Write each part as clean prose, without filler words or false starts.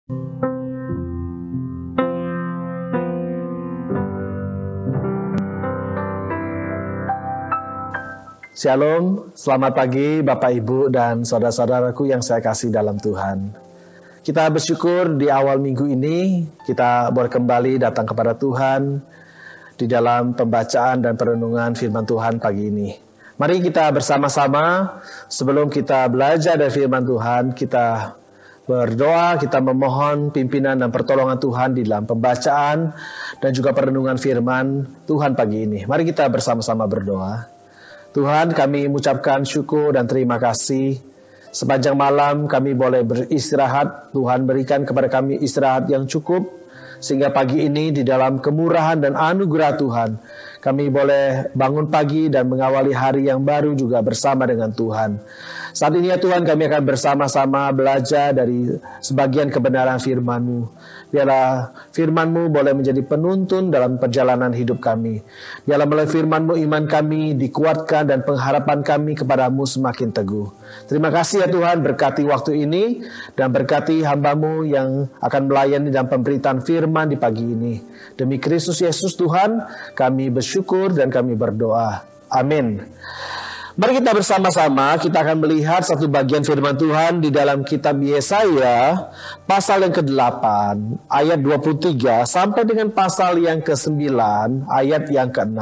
Shalom, selamat pagi Bapak Ibu dan saudara-saudaraku yang saya kasih dalam Tuhan. Kita bersyukur di awal minggu ini kita boleh kembali datang kepada Tuhan di dalam pembacaan dan perenungan firman Tuhan pagi ini. Mari kita bersama-sama sebelum kita belajar dari firman Tuhan, kita berdoa, kita memohon pimpinan dan pertolongan Tuhan di dalam pembacaan dan juga perenungan firman Tuhan pagi ini. Mari kita bersama-sama berdoa. Tuhan, kami mengucapkan syukur dan terima kasih. Sepanjang malam kami boleh beristirahat. Tuhan berikan kepada kami istirahat yang cukup, sehingga pagi ini di dalam kemurahan dan anugerah Tuhan, kami boleh bangun pagi dan mengawali hari yang baru juga bersama dengan Tuhan. Saat ini ya Tuhan, kami akan bersama-sama belajar dari sebagian kebenaran firman-Mu. Biarlah firman-Mu boleh menjadi penuntun dalam perjalanan hidup kami. Biarlah melalui firman-Mu iman kami dikuatkan dan pengharapan kami kepada-Mu semakin teguh. Terima kasih ya Tuhan, berkati waktu ini dan berkati hamba-Mu yang akan melayani dalam pemberitaan firman di pagi ini. Demi Kristus Yesus Tuhan, kami bersyukur dan kami berdoa. Amin. Mari kita bersama-sama, kita akan melihat satu bagian firman Tuhan di dalam kitab Yesaya, pasal yang ke-8, ayat 23, sampai dengan pasal yang ke-9, ayat yang ke-6.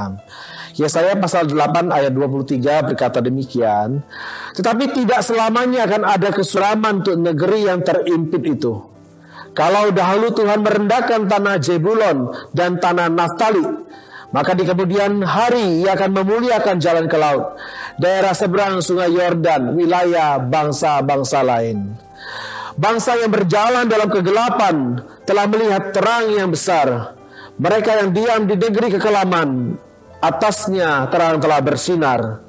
Yesaya pasal 8 ayat 23 berkata demikian, tetapi tidak selamanya akan ada kesuraman untuk negeri yang terimpit itu. Kalau dahulu Tuhan merendahkan tanah Zebulon dan tanah Naftali, maka di kemudian hari Ia akan memuliakan jalan ke laut, daerah seberang sungai Yordan, wilayah bangsa-bangsa lain. Bangsa yang berjalan dalam kegelapan telah melihat terang yang besar. Mereka yang diam di negeri kekelaman, atasnya terang telah bersinar.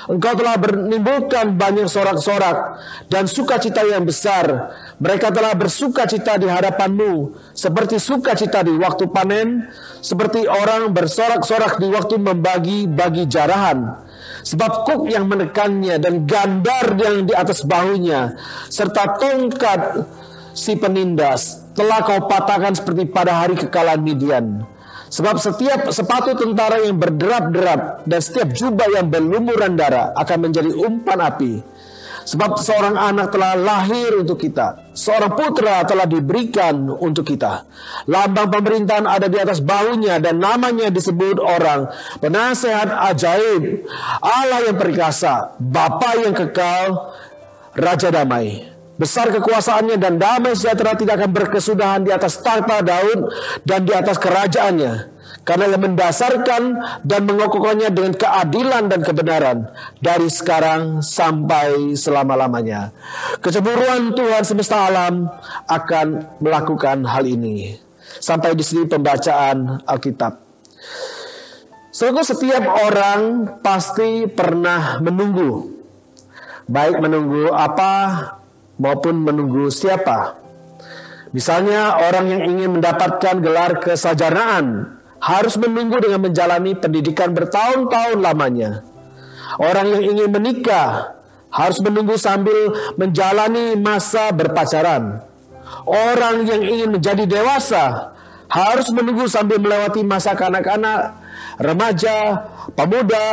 Engkau telah menimbulkan banyak sorak-sorak dan sukacita yang besar. Mereka telah bersukacita di hadapan-Mu, seperti sukacita di waktu panen, seperti orang bersorak-sorak di waktu membagi-bagi jarahan. Sebab kuk yang menekannya dan gandar yang di atas bahunya, serta tongkat si penindas, telah kau patahkan seperti pada hari kekalahan Midian. Sebab setiap sepatu tentara yang berderap-derap dan setiap jubah yang berlumuran darah akan menjadi umpan api. Sebab seorang anak telah lahir untuk kita, seorang putra telah diberikan untuk kita. Lambang pemerintahan ada di atas bahunya dan namanya disebut orang Penasehat Ajaib, Allah yang perkasa, Bapa yang kekal, Raja Damai. Besar kekuasaannya dan damai sejahtera tidak akan berkesudahan di atas tahta Daud dan di atas kerajaannya. Karena yang mendasarkan dan mengokohkannya dengan keadilan dan kebenaran dari sekarang sampai selama-lamanya. Kecemburuan Tuhan semesta alam akan melakukan hal ini. Sampai di sini pembacaan Alkitab. Setiap orang pasti pernah menunggu. Baik menunggu apa maupun menunggu siapa. Misalnya orang yang ingin mendapatkan gelar kesarjanaan harus menunggu dengan menjalani pendidikan bertahun-tahun lamanya. Orang yang ingin menikah harus menunggu sambil menjalani masa berpacaran. Orang yang ingin menjadi dewasa harus menunggu sambil melewati masa kanak-kanak, remaja, pemuda,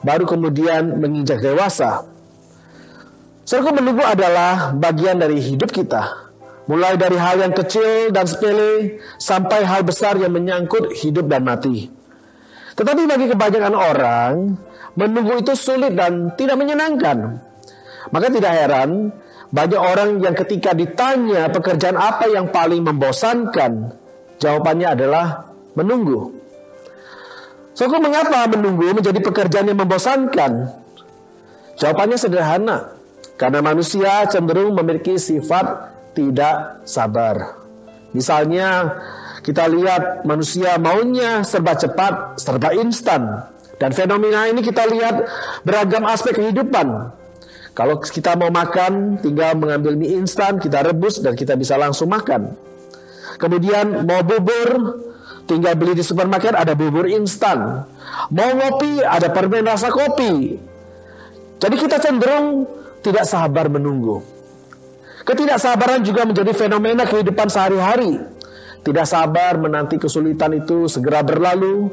baru kemudian menginjak dewasa. Saudara, menunggu adalah bagian dari hidup kita. Mulai dari hal yang kecil dan sepele sampai hal besar yang menyangkut hidup dan mati. Tetapi bagi kebanyakan orang, menunggu itu sulit dan tidak menyenangkan. Maka tidak heran, banyak orang yang ketika ditanya pekerjaan apa yang paling membosankan, jawabannya adalah menunggu. Saudara, mengapa menunggu menjadi pekerjaan yang membosankan? Jawabannya sederhana. Karena manusia cenderung memiliki sifat tidak sabar. Misalnya kita lihat manusia maunya serba cepat, serba instan. Dan fenomena ini kita lihat beragam aspek kehidupan. Kalau kita mau makan, tinggal mengambil mie instan, kita rebus dan kita bisa langsung makan. Kemudian mau bubur, tinggal beli di supermarket, ada bubur instan. Mau ngopi, ada permen rasa kopi. Jadi kita cenderung tidak sabar menunggu. Ketidaksabaran juga menjadi fenomena kehidupan sehari-hari. Tidak sabar menanti kesulitan itu segera berlalu.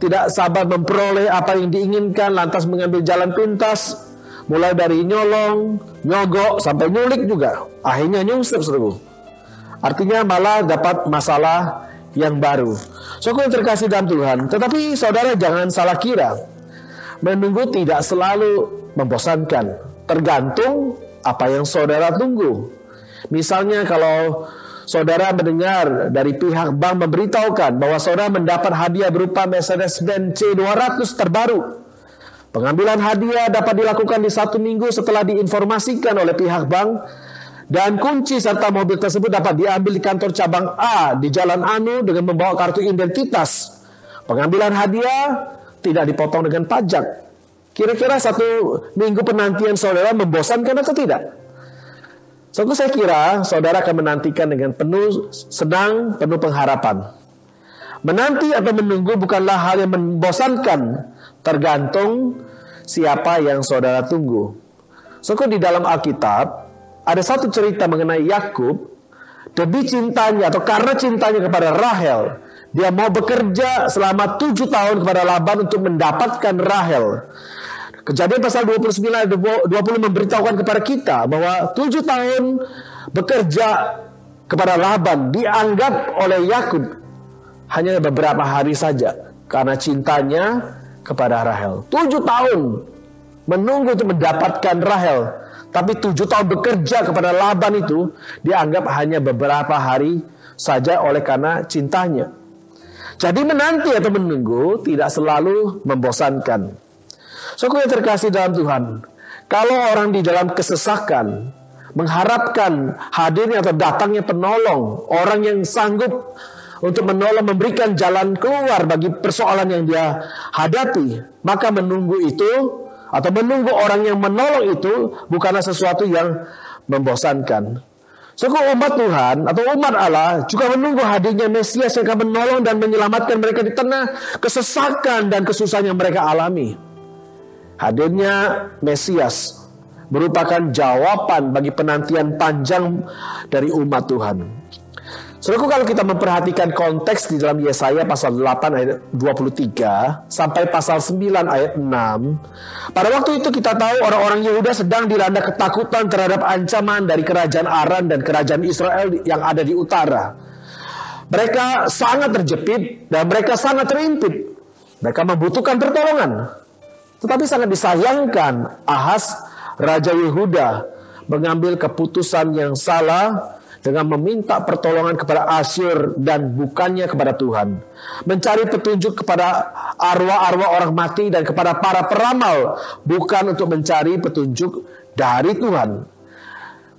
Tidak sabar memperoleh apa yang diinginkan, lantas mengambil jalan pintas. Mulai dari nyolong, nyogok, sampai nyulik juga. Akhirnya nyungsep, saudaraku. Artinya malah dapat masalah yang baru. Saudara yang terkasih dalam Tuhan, tetapi saudara jangan salah kira. Menunggu tidak selalu membosankan. Tergantung apa yang saudara tunggu. Misalnya kalau saudara mendengar dari pihak bank memberitahukan bahwa saudara mendapat hadiah berupa Mercedes-Benz C200 terbaru. Pengambilan hadiah dapat dilakukan di 1 minggu setelah diinformasikan oleh pihak bank, dan kunci serta mobil tersebut dapat diambil di kantor cabang A di Jalan Anu dengan membawa kartu identitas. Pengambilan hadiah tidak dipotong dengan pajak. Kira-kira 1 minggu penantian saudara membosankan atau tidak? Saya kira saudara akan menantikan dengan penuh senang, penuh pengharapan. Menanti atau menunggu bukanlah hal yang membosankan, tergantung siapa yang saudara tunggu. Di dalam Alkitab ada satu cerita mengenai Yakub. Demi cintanya atau karena cintanya kepada Rahel, dia mau bekerja selama 7 tahun kepada Laban untuk mendapatkan Rahel. Kejadian pasal 29 ayat 20 memberitahukan kepada kita bahwa 7 tahun bekerja kepada Laban dianggap oleh Yakub hanya beberapa hari saja karena cintanya kepada Rahel. 7 tahun menunggu untuk mendapatkan Rahel, tapi 7 tahun bekerja kepada Laban itu dianggap hanya beberapa hari saja oleh karena cintanya. Jadi menanti atau menunggu tidak selalu membosankan. Saudara yang terkasih dalam Tuhan, kalau orang di dalam kesesakan mengharapkan hadirnya atau datangnya penolong, orang yang sanggup untuk menolong, memberikan jalan keluar bagi persoalan yang dia hadapi, maka menunggu itu atau menunggu orang yang menolong itu bukanlah sesuatu yang membosankan. Umat Tuhan atau umat Allah juga menunggu hadirnya Mesias yang akan menolong dan menyelamatkan mereka di tengah kesesakan dan kesusahan yang mereka alami. Hadirnya Mesias merupakan jawaban bagi penantian panjang dari umat Tuhan. Saudaraku, kalau kita memperhatikan konteks di dalam Yesaya pasal 8 ayat 23 sampai pasal 9 ayat 6, pada waktu itu kita tahu orang-orang Yehuda sedang dilanda ketakutan terhadap ancaman dari kerajaan Aram dan kerajaan Israel yang ada di utara. Mereka sangat terjepit dan mereka sangat terimpit. Mereka membutuhkan pertolongan. Tetapi sangat disayangkan Ahaz, Raja Yehuda, mengambil keputusan yang salah dengan meminta pertolongan kepada Asyur dan bukannya kepada Tuhan. Mencari petunjuk kepada arwah-arwah orang mati dan kepada para peramal, bukan untuk mencari petunjuk dari Tuhan.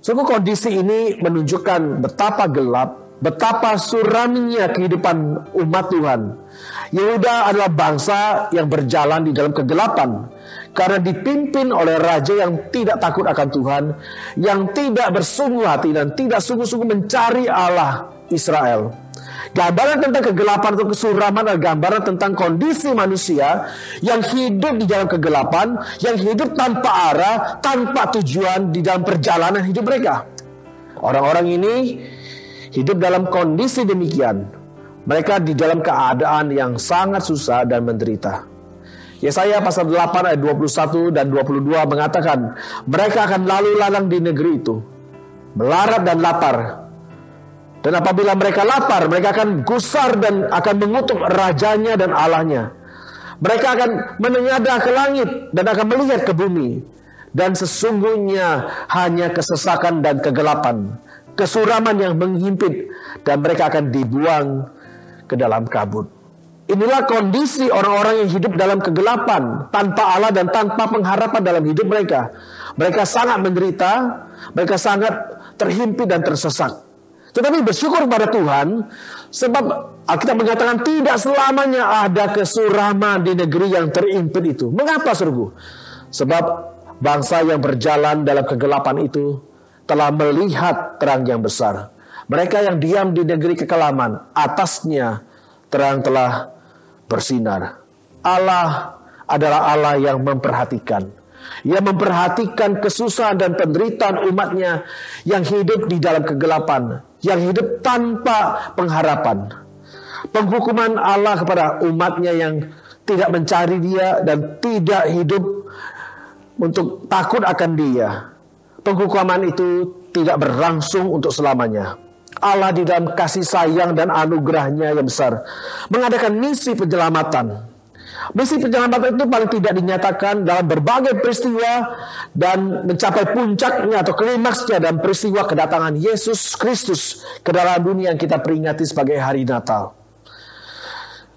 Kondisi ini menunjukkan betapa gelap, betapa suramnya kehidupan umat Tuhan. Yehuda adalah bangsa yang berjalan di dalam kegelapan karena dipimpin oleh raja yang tidak takut akan Tuhan, yang tidak bersungguh hati dan tidak sungguh-sungguh mencari Allah Israel. Gambaran tentang kegelapan atau kesuraman adalah gambaran tentang kondisi manusia yang hidup di dalam kegelapan, yang hidup tanpa arah, tanpa tujuan di dalam perjalanan hidup mereka. Orang-orang ini hidup dalam kondisi demikian. Mereka di dalam keadaan yang sangat susah dan menderita. Yesaya pasal 8 ayat 21 dan 22 mengatakan, mereka akan lalu lalang di negeri itu, melarat dan lapar. Dan apabila mereka lapar, mereka akan gusar dan akan mengutuk rajanya dan Allahnya. Mereka akan menengadah ke langit dan akan melihat ke bumi. Dan sesungguhnya hanya kesesakan dan kegelapan, kesuraman yang menghimpit, dan mereka akan dibuang ke dalam kabut. Inilah kondisi orang-orang yang hidup dalam kegelapan, tanpa Allah dan tanpa pengharapan dalam hidup mereka. Mereka sangat menderita, mereka sangat terhimpit dan tersesat. Tetapi bersyukur pada Tuhan, sebab Alkitab mengatakan tidak selamanya ada kesuraman di negeri yang terimpit itu. Mengapa, saudaraku? Sebab bangsa yang berjalan dalam kegelapan itu telah melihat terang yang besar. Mereka yang diam di negeri kekelaman, atasnya terang telah bersinar. Allah adalah Allah yang memperhatikan. Ia memperhatikan kesusahan dan penderitaan umatnya yang hidup di dalam kegelapan, yang hidup tanpa pengharapan. Penghukuman Allah kepada umatnya yang tidak mencari Dia dan tidak hidup untuk takut akan Dia. Penghukuman itu tidak berlangsung untuk selamanya. Allah di dalam kasih sayang dan anugerahnya yang besar mengadakan misi penyelamatan. Misi penyelamatan itu paling tidak dinyatakan dalam berbagai peristiwa dan mencapai puncaknya atau klimaksnya dalam peristiwa kedatangan Yesus Kristus ke dalam dunia yang kita peringati sebagai hari Natal.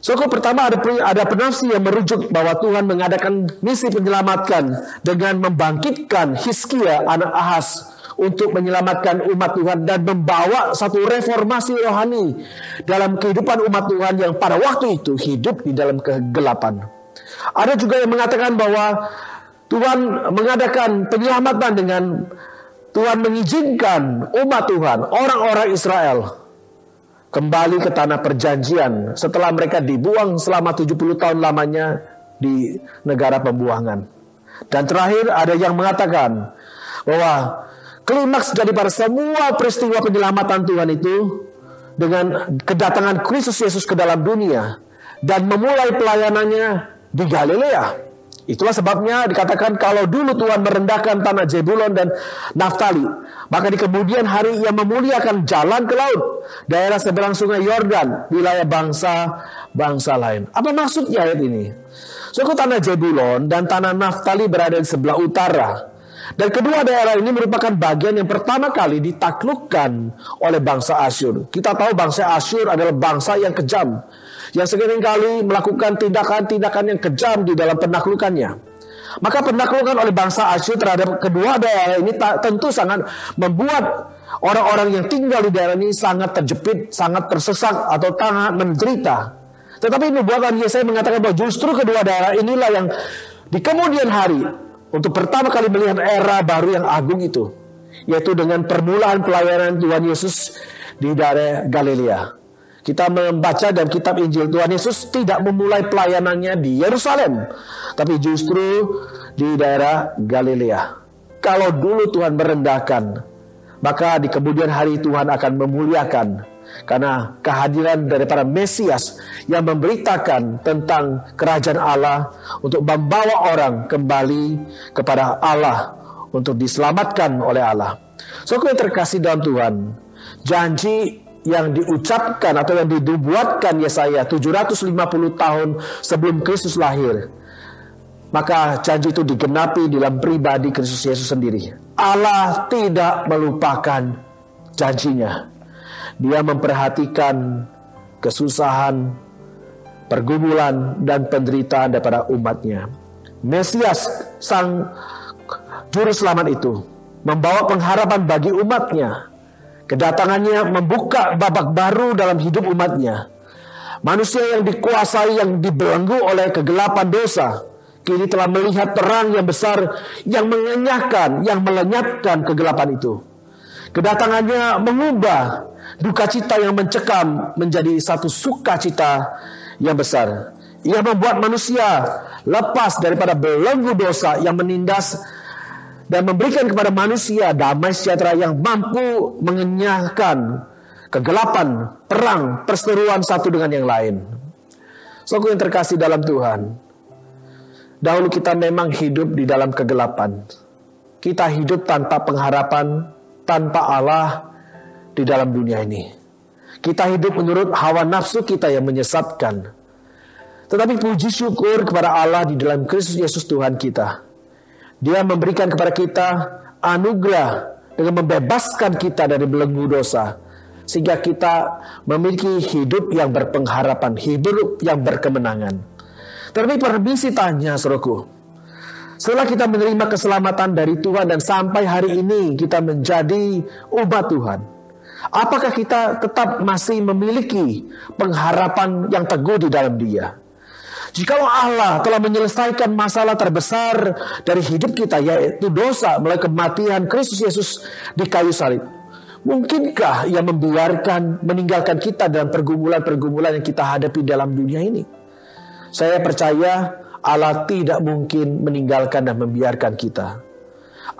Pertama ada penafsir yang merujuk bahwa Tuhan mengadakan misi penyelamatan dengan membangkitkan Hizkia anak Ahaz untuk menyelamatkan umat Tuhan dan membawa satu reformasi rohani dalam kehidupan umat Tuhan yang pada waktu itu hidup di dalam kegelapan. Ada juga yang mengatakan bahwa Tuhan mengadakan penyelamatan dengan Tuhan mengizinkan umat Tuhan, orang-orang Israel, kembali ke tanah perjanjian setelah mereka dibuang selama 70 tahun lamanya di negara pembuangan. Dan terakhir ada yang mengatakan bahwa klimaks daripada semua peristiwa penyelamatan Tuhan itu dengan kedatangan Kristus Yesus ke dalam dunia dan memulai pelayanannya di Galilea. Itulah sebabnya dikatakan kalau dulu Tuhan merendahkan tanah Zebulon dan Naftali, maka di kemudian hari Ia memuliakan jalan ke laut, daerah seberang sungai Yordan, wilayah bangsa-bangsa lain. Apa maksudnya ayat ini? Suku tanah Zebulon dan tanah Naftali berada di sebelah utara. Dan kedua daerah ini merupakan bagian yang pertama kali ditaklukkan oleh bangsa Asyur. Kita tahu bangsa Asyur adalah bangsa yang kejam, yang seringkali melakukan tindakan-tindakan yang kejam di dalam penaklukannya. Maka penaklukan oleh bangsa Asyur terhadap kedua daerah ini tentu sangat membuat orang-orang yang tinggal di daerah ini sangat terjepit, sangat tersesat atau sangat menderita. Tetapi nubuatan Yesaya mengatakan bahwa justru kedua daerah inilah yang di kemudian hari untuk pertama kali melihat era baru yang agung itu, yaitu dengan permulaan pelayanan Tuhan Yesus di daerah Galilea. Kita membaca dalam kitab Injil, Tuhan Yesus tidak memulai pelayanannya di Yerusalem, tapi justru di daerah Galilea. Kalau dulu Tuhan merendahkan, maka di kemudian hari Tuhan akan memuliakan, karena kehadiran daripada Mesias yang memberitakan tentang kerajaan Allah untuk membawa orang kembali kepada Allah untuk diselamatkan oleh Allah. Saudara yang terkasih dalam Tuhan, janji yang diucapkan atau yang dibuatkan Yesaya 750 tahun sebelum Kristus lahir, maka janji itu digenapi dalam pribadi Kristus Yesus sendiri. Allah tidak melupakan janjinya. Dia memperhatikan kesusahan, pergumulan, dan penderitaan daripada umatnya. Mesias, sang juru selamat itu, membawa pengharapan bagi umatnya. Kedatangannya membuka babak baru dalam hidup umatnya. Manusia yang dikuasai, yang dibelenggu oleh kegelapan dosa, kini telah melihat terang yang besar, yang mengenyahkan, yang melenyapkan kegelapan itu. Kedatangannya mengubah duka cita yang mencekam menjadi satu sukacita yang besar. Ia membuat manusia lepas daripada belenggu dosa yang menindas dan memberikan kepada manusia damai sejahtera yang mampu mengenyahkan kegelapan, perang, perseteruan satu dengan yang lain. Saudara yang terkasih dalam Tuhan, dahulu kita memang hidup di dalam kegelapan. Kita hidup tanpa pengharapan, tanpa Allah di dalam dunia ini. Kita hidup menurut hawa nafsu kita yang menyesatkan. Tetapi puji syukur kepada Allah di dalam Kristus Yesus Tuhan kita. Dia memberikan kepada kita anugerah dengan membebaskan kita dari belenggu dosa, sehingga kita memiliki hidup yang berpengharapan, hidup yang berkemenangan. Tetapi permisi tanya, saudaraku, setelah kita menerima keselamatan dari Tuhan dan sampai hari ini kita menjadi umat Tuhan, apakah kita tetap masih memiliki pengharapan yang teguh di dalam Dia? Jikalau Allah telah menyelesaikan masalah terbesar dari hidup kita, yaitu dosa melalui kematian Kristus Yesus di kayu salib, mungkinkah Ia meninggalkan kita dalam pergumulan-pergumulan yang kita hadapi dalam dunia ini? Saya percaya Allah tidak mungkin meninggalkan dan membiarkan kita.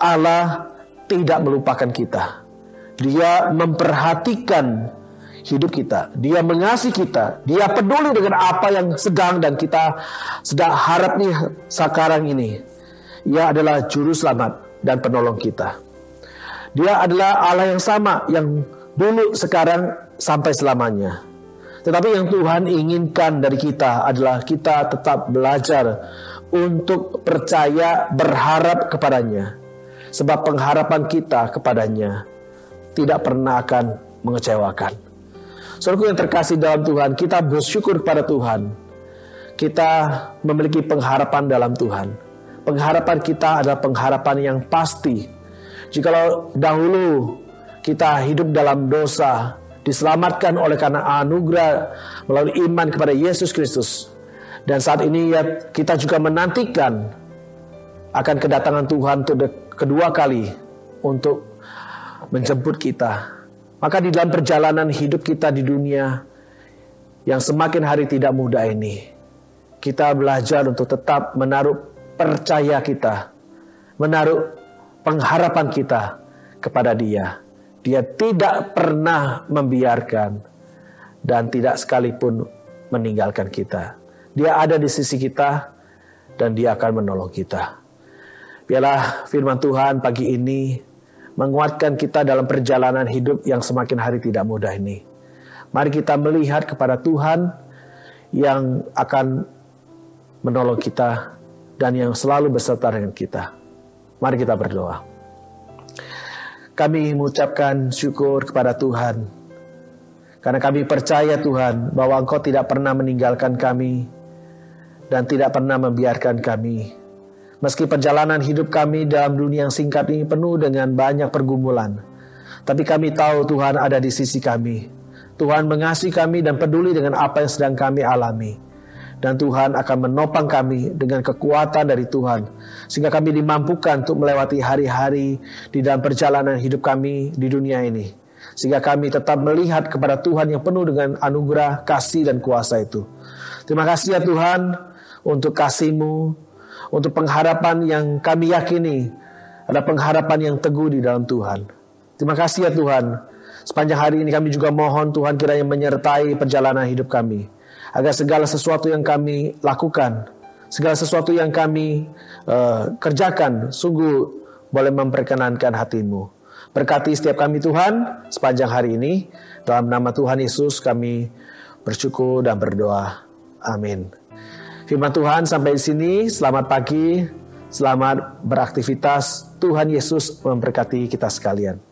Allah tidak melupakan kita. Dia memperhatikan hidup kita. Dia mengasihi kita. Dia peduli dengan apa yang sedang dan kita sedang harap nih sekarang ini. Ia adalah juru selamat dan penolong kita. Dia adalah Allah yang sama, yang dulu, sekarang, sampai selamanya. Tetapi yang Tuhan inginkan dari kita adalah kita tetap belajar untuk percaya, berharap kepadanya. Sebab pengharapan kita kepadanya tidak pernah akan mengecewakan. Saudaraku yang terkasih dalam Tuhan, kita bersyukur kepada Tuhan. Kita memiliki pengharapan dalam Tuhan. Pengharapan kita adalah pengharapan yang pasti. Jikalau dahulu kita hidup dalam dosa, diselamatkan oleh karena anugerah melalui iman kepada Yesus Kristus. Dan saat ini ya, kita juga menantikan akan kedatangan Tuhan untuk kedua kali untuk menjemput kita. Maka di dalam perjalanan hidup kita di dunia yang semakin hari tidak mudah ini, kita belajar untuk tetap menaruh percaya kita, menaruh pengharapan kita kepada Dia. Dia tidak pernah membiarkan dan tidak sekalipun meninggalkan kita. Dia ada di sisi kita dan Dia akan menolong kita. Biarlah firman Tuhan pagi ini menguatkan kita dalam perjalanan hidup yang semakin hari tidak mudah ini. Mari kita melihat kepada Tuhan yang akan menolong kita dan yang selalu beserta dengan kita. Mari kita berdoa. Kami mengucapkan syukur kepada Tuhan, karena kami percaya Tuhan bahwa Engkau tidak pernah meninggalkan kami dan tidak pernah membiarkan kami. Meski perjalanan hidup kami dalam dunia yang singkat ini penuh dengan banyak pergumulan, tapi kami tahu Tuhan ada di sisi kami. Tuhan mengasihi kami dan peduli dengan apa yang sedang kami alami. Dan Tuhan akan menopang kami dengan kekuatan dari Tuhan, sehingga kami dimampukan untuk melewati hari-hari di dalam perjalanan hidup kami di dunia ini. Sehingga kami tetap melihat kepada Tuhan yang penuh dengan anugerah, kasih, dan kuasa itu. Terima kasih ya Tuhan untuk kasih-Mu, untuk pengharapan yang kami yakini ada pengharapan yang teguh di dalam Tuhan. Terima kasih ya Tuhan. Sepanjang hari ini kami juga mohon Tuhan kiranya menyertai perjalanan hidup kami, agar segala sesuatu yang kami lakukan, segala sesuatu yang kami kerjakan sungguh boleh memperkenankan hati-Mu. Berkati setiap kami Tuhan sepanjang hari ini. Dalam nama Tuhan Yesus kami bersyukur dan berdoa. Amin. Firman Tuhan sampai di sini. Selamat pagi, selamat beraktivitas. Tuhan Yesus memberkati kita sekalian.